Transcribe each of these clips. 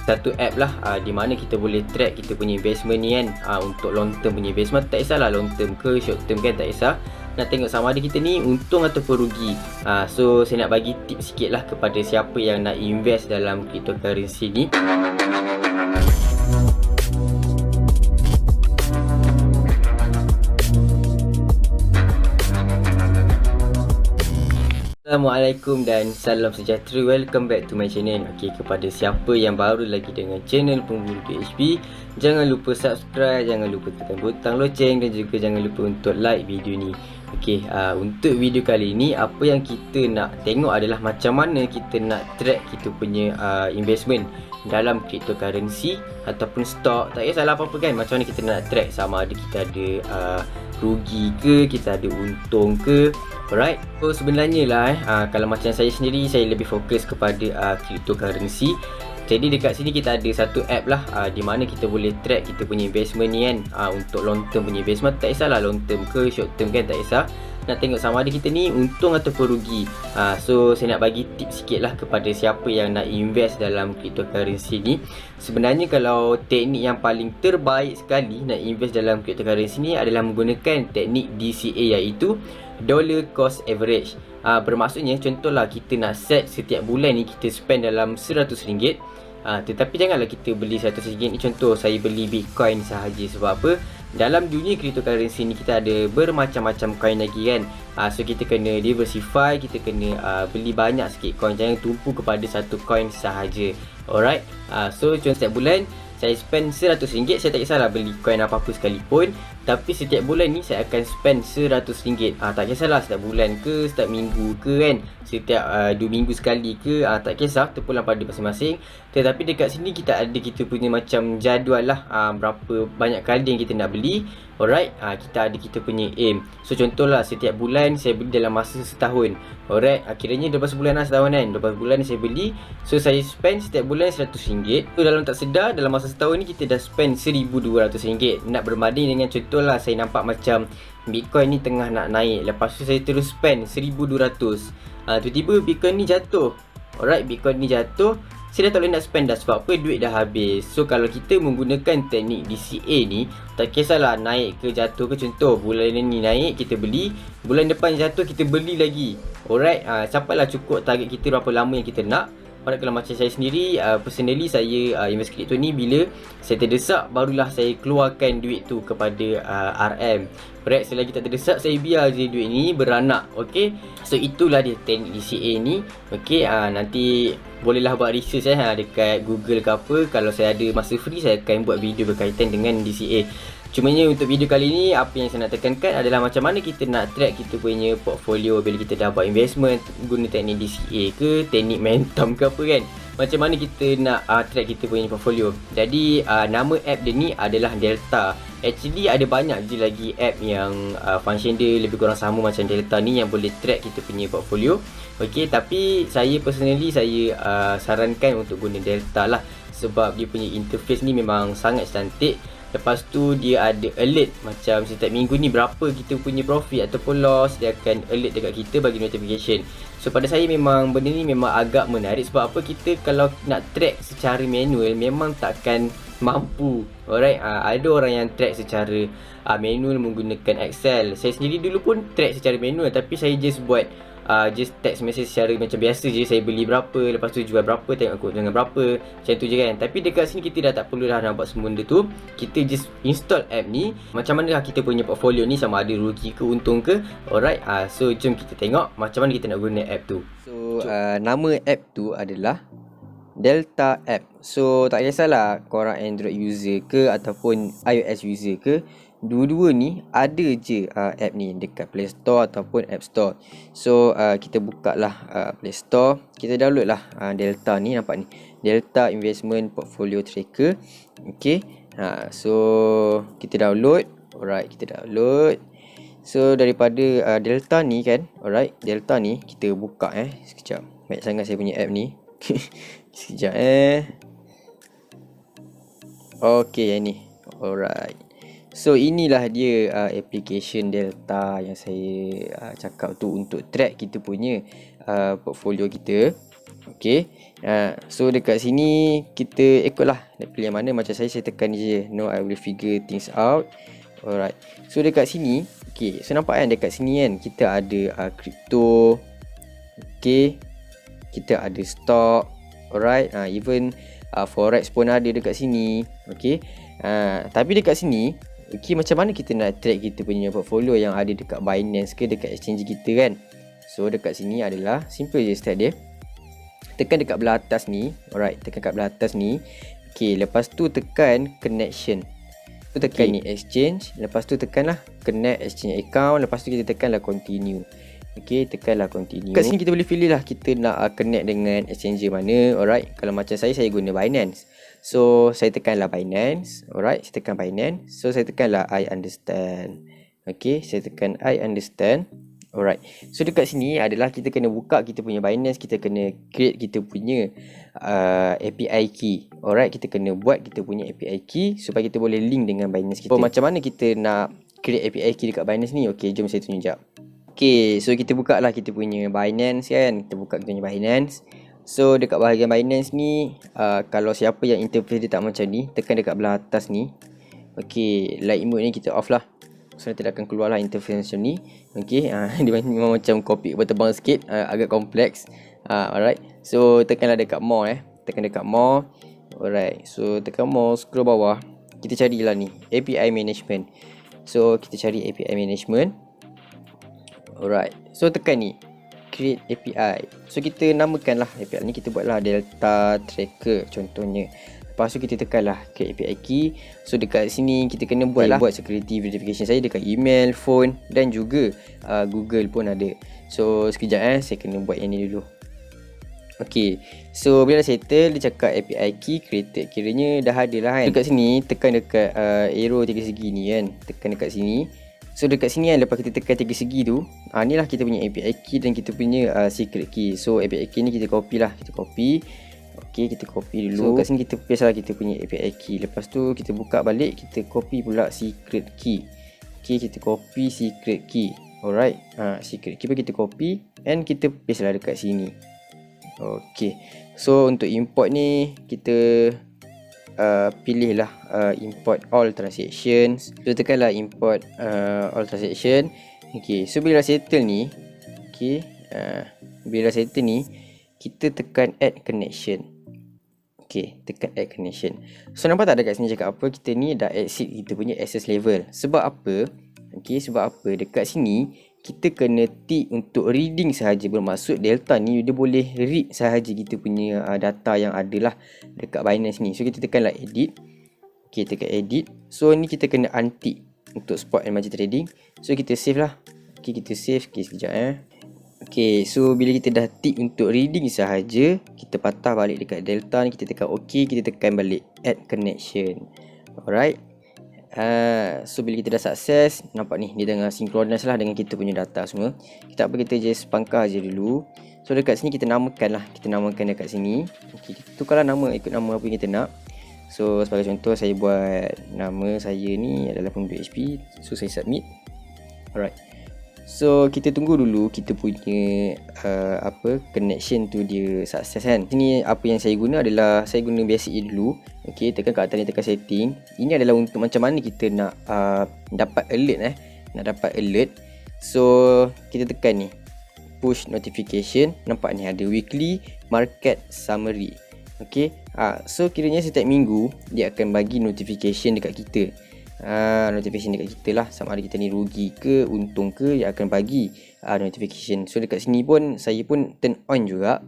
satu app lah di mana kita boleh track kita punya investment ni kan. Untuk long term punya investment, tak kisahlah long term ke short term kan, tak kisah. Nak tengok sama ada kita ni untung ataupun rugi. So saya nak bagi tips sikit lah kepada siapa yang nak invest dalam cryptocurrency ni. Assalamualaikum dan salam sejahtera. Welcome back to my channel. Kepada siapa yang baru lagi dengan channel Pemburu PHP, jangan lupa subscribe, jangan lupa tekan butang loceng dan juga jangan lupa untuk like video ni. Untuk video kali ni, apa yang kita nak tengok adalah macam mana kita nak track kita punya investment dalam cryptocurrency ataupun stock. Tak kisahlah apa-apa kan, macam mana kita nak track sama ada kita ada rugi ke, kita ada untung ke. Alright, so sebenarnya lah kalau macam saya sendiri, saya lebih fokus kepada cryptocurrency. Jadi dekat sini kita ada satu app lah di mana kita boleh track kita punya investment ni kan. Untuk long term punya investment, tak kisahlah long term ke short term kan, tak kisah. Nak tengok sama ada kita ni untung ataupun rugi. So saya nak bagi tips sikit lah kepada siapa yang nak invest dalam cryptocurrency ni. Sebenarnya kalau teknik yang paling terbaik sekali nak invest dalam cryptocurrency ni adalah menggunakan teknik DCA, iaitu dollar cost average. Bermaksudnya contohlah kita nak set setiap bulan ni kita spend dalam RM100. Tetapi janganlah kita beli RM100 ni. Contoh saya beli Bitcoin sahaja. Sebab apa? Dalam dunia cryptocurrency ni kita ada bermacam-macam coin lagi kan. So kita kena diversify, kita kena beli banyak sikit coin, jangan tumpu kepada satu coin sahaja. Alright. So contoh setiap bulan saya spend RM100, saya tak kisahlah beli coin apa-apa sekalipun, tapi setiap bulan ni saya akan spend RM100. Tak kisahlah setiap bulan ke, setiap minggu ke kan, setiap 2 minggu sekali ke, tak kisah, terpulang pada masing-masing. Tetapi dekat sini kita ada kita punya macam jadual lah, berapa banyak kali yang kita nak beli. Alright, kita ada kita punya aim. So contohlah setiap bulan saya beli dalam masa setahun. Alright, akhirnya 12 bulan lah setahun kan, 12 bulan saya beli. So saya spend setiap bulan RM100. So dalam tak sedar, dalam masa setahun ni kita dah spend RM1,200. Nak berbanding dengan contohlah saya nampak macam Bitcoin ni tengah nak naik, lepas tu saya terus spend RM1,200. Tiba-tiba Bitcoin ni jatuh. Alright, Bitcoin ni jatuh, saya dah tak boleh nak spend dah. Sebab apa? Duit dah habis. So kalau kita menggunakan teknik DCA ni, tak kisahlah naik ke jatuh ke. Contoh bulan ni naik kita beli, bulan depan jatuh kita beli lagi. Alright, campailah cukup target kita berapa lama yang kita nak. Alright, kalau macam saya sendiri, personally saya invest crypto ni bila saya terdesak, barulah saya keluarkan duit tu kepada RM. Alright, selagi tak terdesak, saya biar je duit ni beranak. So itulah dia teknik DCA ni. Nanti bolehlah buat research dekat Google ke apa. Kalau saya ada masa free, saya akan buat video berkaitan dengan DCA. Cumanya untuk video kali ni, apa yang saya nak tekankan adalah macam mana kita nak track kita punya portfolio bila kita dah buat investment guna teknik DCA ke, teknik Momentum ke apa kan. Macam mana kita nak track kita punya portfolio. Jadi nama app dia ni adalah Delta. Actually ada banyak je lagi app yang function dia lebih kurang sama macam Delta ni, yang boleh track kita punya portfolio. Tapi saya personally saya sarankan untuk guna Delta lah, sebab dia punya interface ni memang sangat cantik. Lepas tu dia ada alert, macam setiap minggu ni berapa kita punya profit ataupun loss, dia akan alert dekat kita, bagi notification. So pada saya memang benda ni memang agak menarik. Sebab apa? Kita kalau nak track secara manual memang takkan mampu. Alright, ada orang yang track secara manual menggunakan Excel. Saya sendiri dulu pun track secara manual, tapi saya just buat just text message secara macam biasa je. Saya beli berapa, lepas tu jual berapa, tengok keuntungan berapa, macam tu je kan. Tapi dekat sini kita dah tak perlu dah nak buat semua benda tu. Kita just install app ni. Macam mana lah kita punya portfolio ni, sama ada rugi ke untung ke. Alright, so jom kita tengok macam mana kita nak guna app tu. So nama app tu adalah Delta App. So tak kisahlah korang Android user ke ataupun iOS user ke, dua-dua ni ada je app ni dekat Play Store ataupun App Store. So kita buka lah Play Store, kita download lah Delta ni, nampak ni, Delta Investment Portfolio Tracker. So kita download. Alright, kita download. So daripada Delta ni kan, alright, Delta ni kita buka sekejap. Banyak sangat saya punya app ni. Sekejap yang ni. Alright. So inilah dia application Delta yang saya cakap tu untuk track kita punya portfolio kita. So dekat sini kita ikutlah nak pilih yang mana. Macam saya tekan je no, I will figure things out. Alright, so dekat sini, okay, so nampak kan dekat sini kan kita ada crypto, okay, kita ada stock, alright, even forex pun ada dekat sini, okay. Tapi dekat sini, okay, macam mana kita nak track kita punya portfolio yang ada dekat Binance ke dekat exchange kita kan. So dekat sini adalah simple je step dia. Tekan dekat belah atas ni, alright, tekan kat belah atas ni, okay, lepas tu tekan connection. Tu tekan ni exchange, lepas tu tekanlah connect exchange account, lepas tu kita tekanlah continue. Okay, tekanlah continue. Kat sini kita boleh pilih lah kita nak connect dengan exchange mana. Alright, kalau macam saya guna Binance. So saya tekanlah Binance. Alright, saya tekan Binance. So saya tekanlah I understand. Okay, saya tekan I understand. Alright, so dekat sini adalah kita kena buka kita punya Binance, kita kena create kita punya API key. Alright, kita kena buat kita punya API key supaya kita boleh link dengan Binance kita. So macam mana kita nak create API key dekat Binance ni? Okay, jom saya tunjuk jap. Okay, so kita buka lah kita punya Binance kan. Kita buka kita punya Binance. So dekat bahagian Binance ni, kalau siapa yang interface dia tak macam ni, tekan dekat belah atas ni. Okay, light mode ni kita off lah. So nanti akan keluar lah interface macam ni. Okay, dia memang macam copy berterbang sikit, agak kompleks. Alright, so tekanlah dekat more tekan dekat more. Alright, so tekan more, scroll bawah. Kita carilah ni API management. So kita cari API management. Alright, so tekan ni create API. So kita namakan lah API ni, kita buatlah Delta Tracker contohnya. Lepas tu kita tekanlah ke API key. So dekat sini kita kena buat security verification saya dekat email, phone dan juga Google pun ada. So sekejap saya kena buat yang ni dulu. Okay, so bila dah settle, dia cakap API key created, kiranya dah ada lah kan. Dekat sini tekan dekat arrow tiga segi ni kan, tekan dekat sini. So dekat sini kan, lepas kita tekan tiga segi tu, ni lah kita punya API key dan kita punya secret key. So API key ni kita copy lah, kita copy. Okay, kita copy dulu. So kat sini kita paste lah kita punya API key. Lepas tu kita buka balik, kita copy pula secret key. Okay, kita copy secret key. Alright, secret key pun kita copy and kita paste lah dekat sini. Okay, so untuk import ni kita pilih lah import all transactions. So tekanlah import all transaction. Okay, so bila settle ni, okay, bila settle ni, kita tekan add connection. Okay, tekan add connection. So nampak tak dekat sini cakap apa? Kita ni dah exceed kita punya access level. Sebab apa? Okay, sebab apa? Dekat sini kita kena tick untuk reading sahaja. Bermaksud Delta ni dia boleh read sahaja kita punya data yang ada lah dekat Binance ni. So kita tekanlah edit. Okay, tekan edit. So ni kita kena untick untuk spot and margin trading. So kita save lah. Okay, kita save. Okay, sekejap Okay, so bila kita dah tick untuk reading sahaja, kita patah balik dekat Delta ni, kita tekan OK, kita tekan balik add connection. Alright. So bila kita dah sukses, nampak ni dia tengah synchronize lah dengan kita punya data semua. Kita apa, kita just pangkah je dulu. So dekat sini kita namakan lah, kita namakan dekat sini. Okay, kita tukarlah nama ikut nama apa yang kita nak. So sebagai contoh, saya buat nama saya ni adalah Pemburu HP. So saya submit. Alright. So kita tunggu dulu kita punya connection tu dia sukses kan. Sini apa yang saya guna adalah saya guna basic je dulu. Okey, tekan kat atas ni, tekan setting. Ini adalah untuk macam mana kita nak dapat alert nak dapat alert. So kita tekan ni push notification. Nampak ni ada weekly market summary. Okey, so kiranya setiap minggu dia akan bagi notification dekat kita. Notification dekat kita lah, sama ada kita ni rugi ke untung ke, dia akan bagi notification. So dekat sini pun saya pun turn on juga.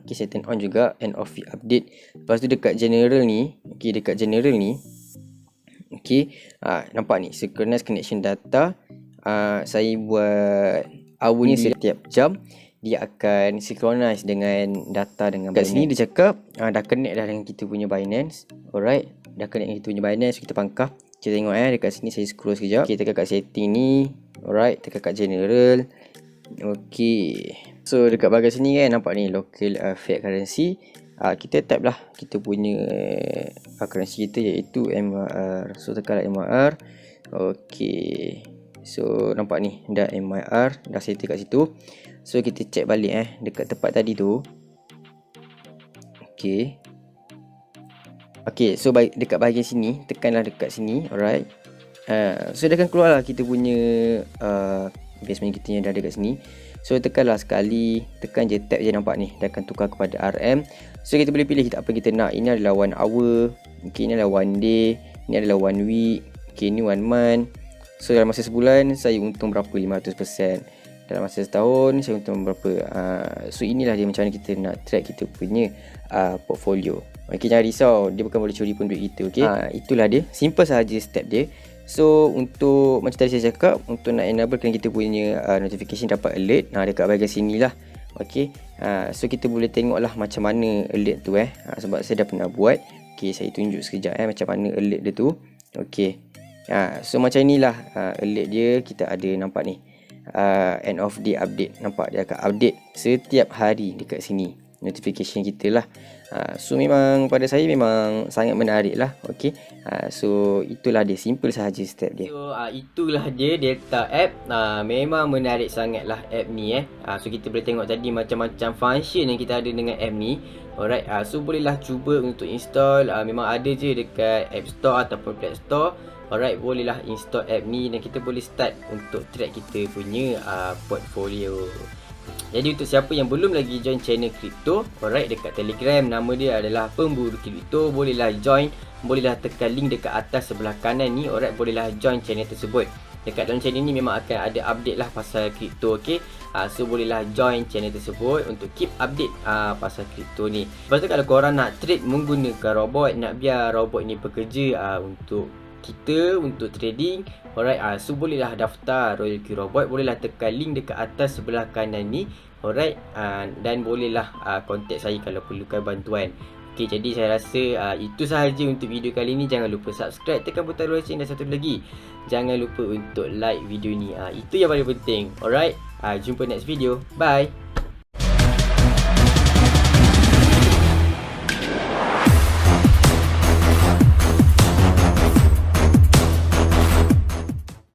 Okay, saya turn on juga end of feed update. Lepas tu dekat general ni, okay, dekat general ni, okay, nampak ni synchronize connection data. Saya buat hourly setiap jam dia akan synchronize dengan data dengan Binance. Kat sini dia cakap dah connect dah dengan kita punya Binance. Alright, dah connect dengan kita punya Binance. Kita pangkah. Kita tengok dekat sini, saya scroll sekejap. Okay, tekan kat setting ni. Alright, tekan kat general. Okay, so dekat bahagian sini kan nampak ni local fiat currency. Kita type lah kita punya currency kita iaitu MYR. So tekanlah MYR. Okay, so nampak ni dah MYR dah settle kat situ. So kita check balik dekat tempat tadi tu. Okey. Okey, so dekat bahagian sini, tekanlah dekat sini. Alright. So dia akan keluarlah kita punya basement kita yang dah ada kat sini. So tekanlah sekali, tekan je tab je, nampak ni, dia akan tukar kepada RM. So kita boleh pilih kita apa kita nak. Ini adalah 1 hour, okay, ini adalah 1 day, ini adalah 1 week, okay, ini 1 month. So dalam masa sebulan saya untung berapa? 500%. Dalam masa setahun saya untung berapa? So inilah dia macam mana kita nak track kita punya portfolio. Okay, jangan risau, dia bukan boleh curi pun duit kita. Okay, itulah dia, simple sahaja step dia. So untuk macam tadi saya cakap, untuk nak enablekan kita punya notification dapat alert, dekat bahagian sini lah. Okay, so kita boleh tengok lah macam mana alert tu sebab saya dah pernah buat. Okay, saya tunjuk sekejap macam mana alert dia tu. Okay, so macam inilah alert dia. Kita ada nampak ni, end of day update. Nampak dia akan update setiap hari dekat sini, notification kita lah. So memang pada saya memang sangat menarik lah. Okay, so itulah dia, simple sahaja step dia. So itulah dia Delta app. Memang menarik sangat lah app ni So kita boleh tengok tadi macam-macam function yang kita ada dengan app ni. Alright, so bolehlah cuba untuk install. Memang ada je dekat App Store ataupun Play Store. Alright, bolehlah install app ni dan kita boleh start untuk track kita punya portfolio. Jadi untuk siapa yang belum lagi join channel kripto, alright, dekat Telegram, nama dia adalah Pemburu Kripto, bolehlah join, bolehlah tekan link dekat atas sebelah kanan ni. Alright, bolehlah join channel tersebut. Dekat dalam channel ni memang akan ada update lah pasal kripto. Okay, so bolehlah join channel tersebut untuk keep update pasal kripto ni. Lepas tu kalau korang nak trade menggunakan robot, nak biar robot ni bekerja untuk kita, untuk trading, alright, so bolehlah daftar Royal Q Robot, bolehlah tekan link dekat atas sebelah kanan ni. Alright, dan bolehlah contact saya kalau perlukan bantuan. Okay, jadi saya rasa itu sahaja untuk video kali ni. Jangan lupa subscribe, tekan butang lonceng, dan satu lagi, jangan lupa untuk like video ni. Itu yang paling penting. Alright, jumpa next video. Bye.